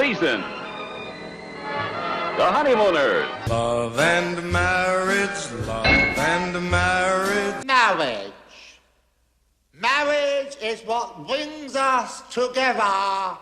season. The Honeymooners. Love and marriage, love and marriage. Marriage. Marriage is what brings us together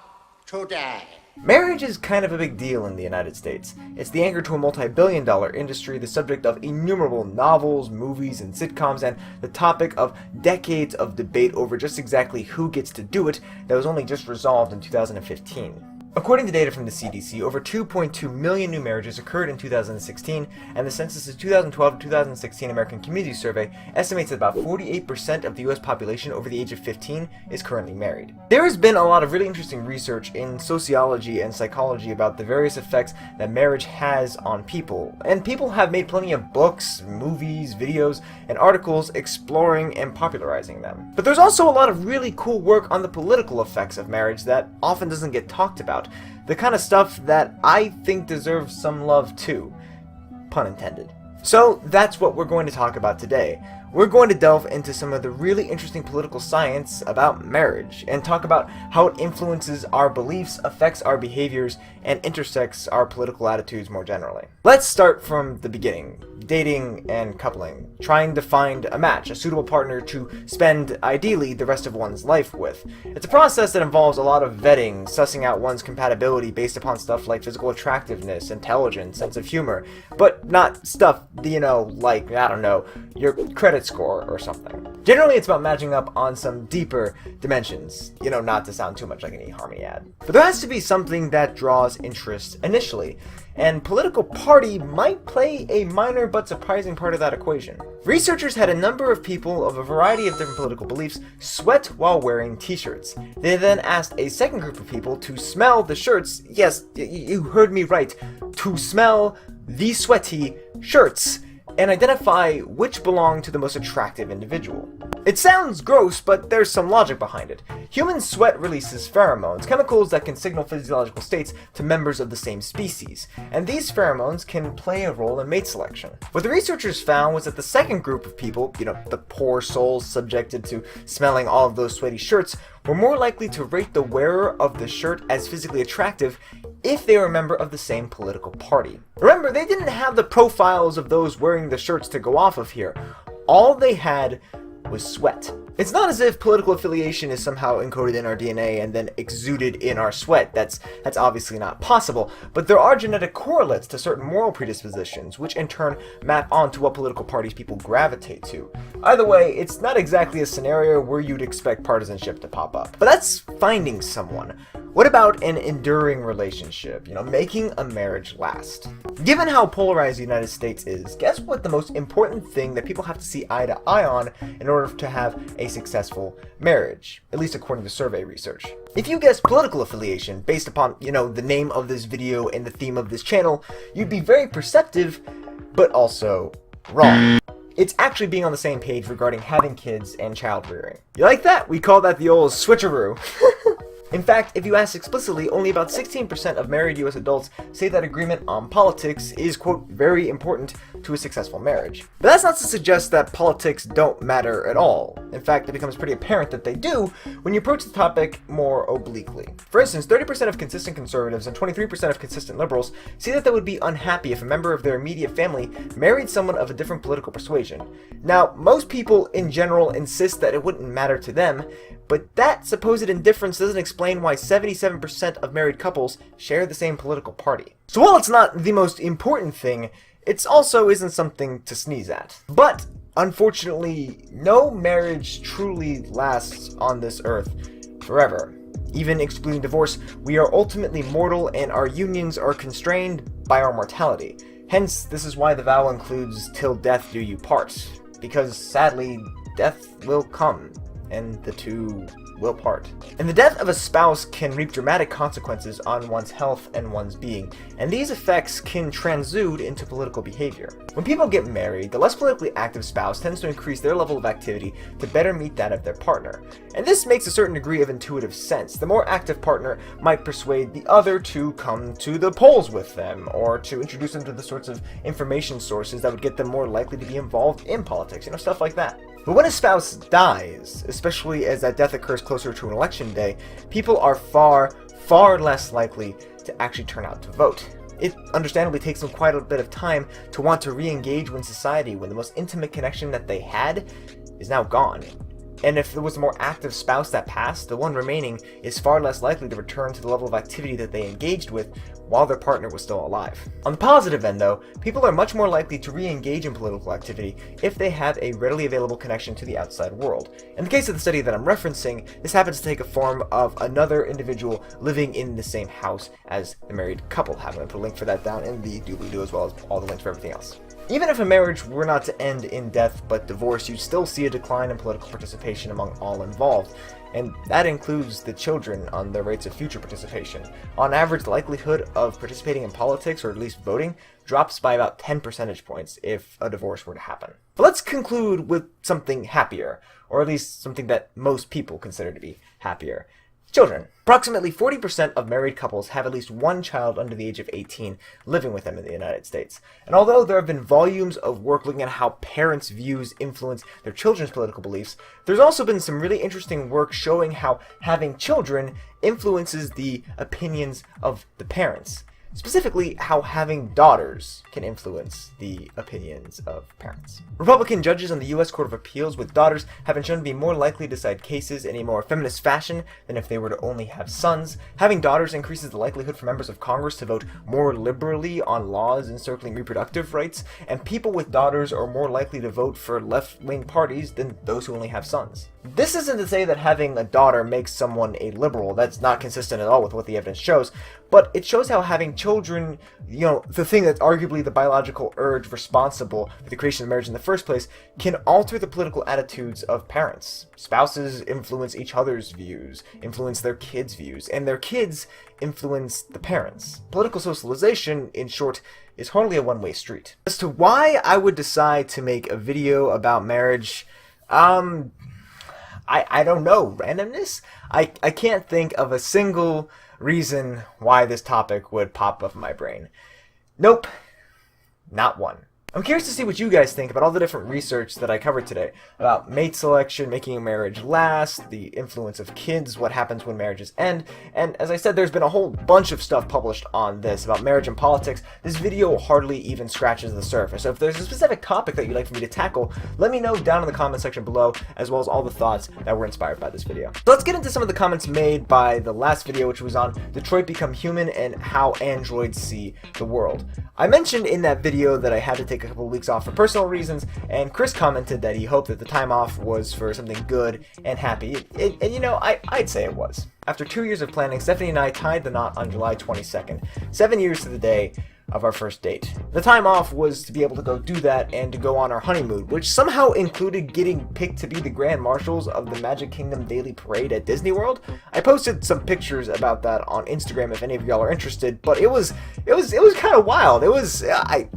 today. Marriage is kind of a big deal in the United States. It's the anchor to a multi-billion-dollar industry, the subject of innumerable novels, movies, and sitcoms, and the topic of decades of debate over just exactly who gets to do it that was only just resolved in 2015. According to data from the CDC, over 2.2 million new marriages occurred in 2016, and the census's 2012-2016 American Community Survey estimates that about 48% of the US population over the age of 15 is currently married. There has been a lot of really interesting research in sociology and psychology about the various effects that marriage has on people, and people have made plenty of books, movies, videos, and articles exploring and popularizing them. But there's also a lot of really cool work on the political effects of marriage that often doesn't get talked about. The kind of stuff that I think deserves some love too. Pun intended. So that's what we're going to talk about today. We're going to delve into some of the really interesting political science about marriage and talk about how it influences our beliefs, affects our behaviors, and intersects our political attitudes more generally. Let's start from the beginning. Dating and coupling. Trying to find a match, a suitable partner to spend, ideally, the rest of one's life with. It's a process that involves a lot of vetting, sussing out one's compatibility based upon stuff like physical attractiveness, intelligence, sense of humor, but not stuff, like, I don't know, your credit score or something. Generally, it's about matching up on some deeper dimensions, not to sound too much like an eHarmony ad. But there has to be something that draws interest initially, and political party might play a minor but surprising part of that equation. Researchers had a number of people of a variety of different political beliefs sweat while wearing t-shirts. They then asked a second group of people to smell the shirts, yes, you heard me right, to smell the sweaty shirts, and identify which belonged to the most attractive individual. It sounds gross, but there's some logic behind it. Human sweat releases pheromones, chemicals that can signal physiological states to members of the same species, and these pheromones can play a role in mate selection. What the researchers found was that the second group of people, the poor souls subjected to smelling all of those sweaty shirts, were more likely to rate the wearer of the shirt as physically attractive if they were a member of the same political party. Remember, they didn't have the profiles of those wearing the shirts to go off of here. All they had was sweat. It's not as if political affiliation is somehow encoded in our DNA and then exuded in our sweat. That's obviously not possible, but there are genetic correlates to certain moral predispositions, which in turn map onto what political parties people gravitate to. Either way, it's not exactly a scenario where you'd expect partisanship to pop up. But that's finding someone. What about an enduring relationship? Making a marriage last. Given how polarized the United States is, guess what the most important thing that people have to see eye to eye on in order to have a successful marriage, at least according to survey research. If you guessed political affiliation based upon, the name of this video and the theme of this channel, you'd be very perceptive, but also wrong. It's actually being on the same page regarding having kids and child rearing. You like that? We call that the old switcheroo. In fact, if you ask explicitly, only about 16% of married US adults say that agreement on politics is, quote, very important to a successful marriage. But that's not to suggest that politics don't matter at all. In fact, it becomes pretty apparent that they do when you approach the topic more obliquely. For instance, 30% of consistent conservatives and 23% of consistent liberals say that they would be unhappy if a member of their immediate family married someone of a different political persuasion. Now, most people in general insist that it wouldn't matter to them, but that supposed indifference doesn't explain why 77% of married couples share the same political party. So while it's not the most important thing, it also isn't something to sneeze at. But, unfortunately, no marriage truly lasts on this earth forever. Even excluding divorce, we are ultimately mortal and our unions are constrained by our mortality. Hence, this is why the vow includes "till death do you part," because sadly, death will come, and the two will part. And the death of a spouse can reap dramatic consequences on one's health and one's being, and these effects can transude into political behavior. When people get married, the less politically active spouse tends to increase their level of activity to better meet that of their partner. And this makes a certain degree of intuitive sense. The more active partner might persuade the other to come to the polls with them, or to introduce them to the sorts of information sources that would get them more likely to be involved in politics, stuff like that. But when a spouse dies, especially as that death occurs closer to an election day, people are far less likely to actually turn out to vote. It understandably takes them quite a bit of time to want to re-engage with society when the most intimate connection that they had is now gone. And if there was a more active spouse that passed, the one remaining is far less likely to return to the level of activity that they engaged with while their partner was still alive. On the positive end, though, people are much more likely to re-engage in political activity if they have a readily available connection to the outside world. In the case of the study that I'm referencing, this happens to take a form of another individual living in the same house as the married couple have. I'm going to put a link for that down in the doobly-doo, as well as all the links for everything else. Even if a marriage were not to end in death but divorce, you'd still see a decline in political participation among all involved, and that includes the children on their rates of future participation. On average, the likelihood of participating in politics, or at least voting, drops by about 10 percentage points if a divorce were to happen. But let's conclude with something happier, or at least something that most people consider to be happier. Children. Approximately 40% of married couples have at least one child under the age of 18 living with them in the United States. And although there have been volumes of work looking at how parents' views influence their children's political beliefs, there's also been some really interesting work showing how having children influences the opinions of the parents. Specifically, how having daughters can influence the opinions of parents. Republican judges on the U.S. Court of Appeals with daughters have been shown to be more likely to decide cases in a more feminist fashion than if they were to only have sons. Having daughters increases the likelihood for members of Congress to vote more liberally on laws encircling reproductive rights, and people with daughters are more likely to vote for left-wing parties than those who only have sons. This isn't to say that having a daughter makes someone a liberal. That's not consistent at all with what the evidence shows, but it shows how having children, the thing that's arguably the biological urge responsible for the creation of marriage in the first place, can alter the political attitudes of parents. Spouses influence each other's views, influence their kids' views, and their kids influence the parents. Political socialization, in short, is hardly a one-way street. As to why I would decide to make a video about marriage, I don't know. Randomness? I can't think of a single reason why this topic would pop up in my brain. Nope. Not one. I'm curious to see what you guys think about all the different research that I covered today about mate selection, making a marriage last, the influence of kids, what happens when marriages end, and as I said, there's been a whole bunch of stuff published on this about marriage and politics. This video hardly even scratches the surface, so if there's a specific topic that you'd like for me to tackle, let me know down in the comment section below, as well as all the thoughts that were inspired by this video. So let's get into some of the comments made by the last video, which was on Detroit Become Human and how androids see the world. I mentioned in that video that I had to take a couple of weeks off for personal reasons, and Chris commented that he hoped that the time off was for something good and happy, and I'd say it was. After 2 years of planning, Stephanie and I tied the knot on July 22nd, 7 years to the day of our first date. The time off was to be able to go do that and to go on our honeymoon, which somehow included getting picked to be the Grand Marshals of the Magic Kingdom Daily Parade at Disney World. I posted some pictures about that on Instagram if any of y'all are interested, but it was kind of wild. It was I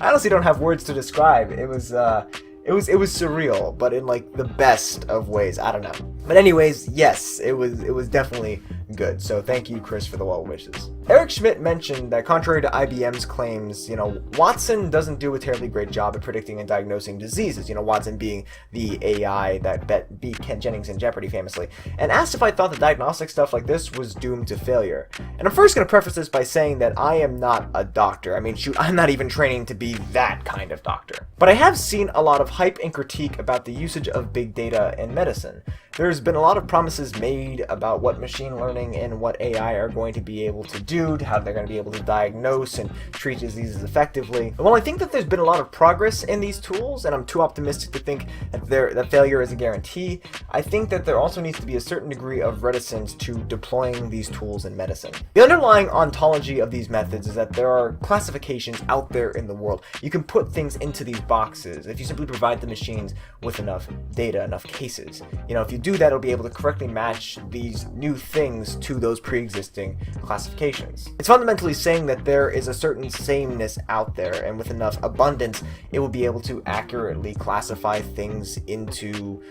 honestly don't have words to describe. It was surreal, but in like the best of ways. I don't know. But anyways, yes, it was definitely good. So thank you, Chris, for the well wishes. Eric Schmidt mentioned that contrary to IBM's claims, Watson doesn't do a terribly great job at predicting and diagnosing diseases, Watson being the AI that beat Ken Jennings in Jeopardy famously, and asked if I thought that diagnostic stuff like this was doomed to failure. And I'm first going to preface this by saying that I am not a doctor. I mean, shoot, I'm not even training to be that kind of doctor. But I have seen a lot of hype and critique about the usage of big data in medicine. There's been a lot of promises made about what machine learning and what AI are going to be able to do, how they're going to be able to diagnose and treat diseases effectively. And while I think that there's been a lot of progress in these tools, and I'm too optimistic to think that failure is a guarantee, I think that there also needs to be a certain degree of reticence to deploying these tools in medicine. The underlying ontology of these methods is that there are classifications out there in the world. You can put things into these boxes if you simply provide the machines with enough data, enough cases. If you do that, it'll be able to correctly match these new things to those pre-existing classifications. It's fundamentally saying that there is a certain sameness out there, and with enough abundance, it will be able to accurately classify things into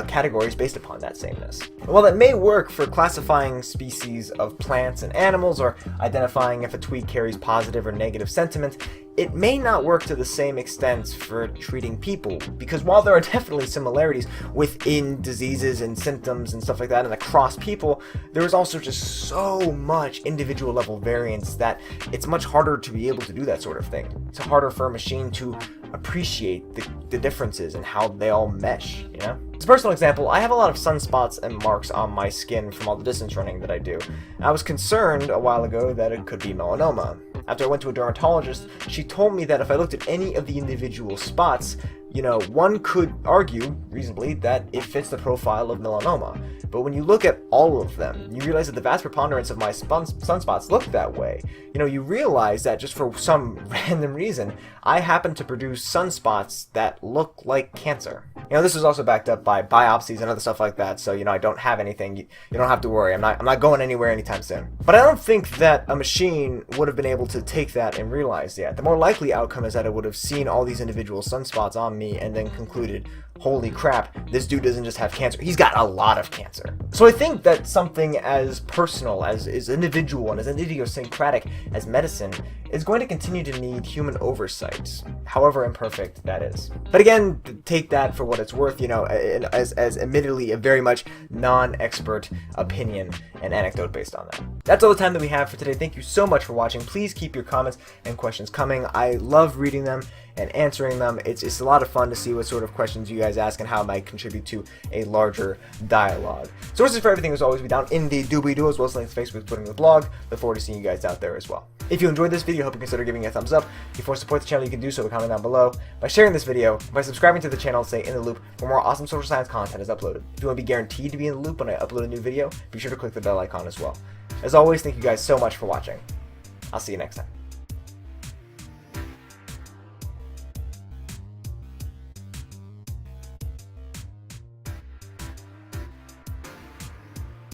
categories based upon that sameness. And while that may work for classifying species of plants and animals, or identifying if a tweet carries positive or negative sentiment, it may not work to the same extent for treating people, because while there are definitely similarities within diseases and symptoms and stuff like that and across people, there is also just so much individual level variance that it's much harder to be able to do that sort of thing. It's harder for a machine to appreciate the differences and how they all mesh, you know? As a personal example, I have a lot of sunspots and marks on my skin from all the distance running that I do. I was concerned a while ago that it could be melanoma. After I went to a dermatologist, she told me that if I looked at any of the individual spots, you know, one could argue, reasonably, that it fits the profile of melanoma. But when you look at all of them, you realize that the vast preponderance of my sunspots look that way. You know, you realize that just for some random reason, I happen to produce sunspots that look like cancer. You know, this is also backed up by biopsies and other stuff like that, so, you know, I don't have anything. You don't have to worry. I'm not going anywhere anytime soon. But I don't think that a machine would have been able to take that and realize that. The more likely outcome is that it would have seen all these individual sunspots on me and then concluded, holy crap, this dude doesn't just have cancer, he's got a lot of cancer. So I think that something as personal, as individual, and as idiosyncratic as medicine is going to continue to need human oversight, however imperfect that is. But again, take that for what it's worth, you know, as admittedly a very much non-expert opinion and anecdote based on that. That's all the time that we have for today. Thank you so much for watching. Please keep your comments and questions coming. I love reading them and answering them. It's a lot of fun to see what sort of questions you guys ask and how it might contribute to a larger dialogue. Sources for everything, as always, be down in the doobly-doo, as well as links to Facebook, Twitter, and the blog. Look forward to seeing you guys out there as well. If you enjoyed this video, I hope you consider giving it a thumbs up. If you want to support the channel, you can do so by commenting down below, by sharing this video, by subscribing to the channel to stay in the loop for more awesome social science content is uploaded. If you want to be guaranteed to be in the loop when I upload a new video, be sure to click the bell icon as well. As always, thank you guys so much for watching. I'll see you next time.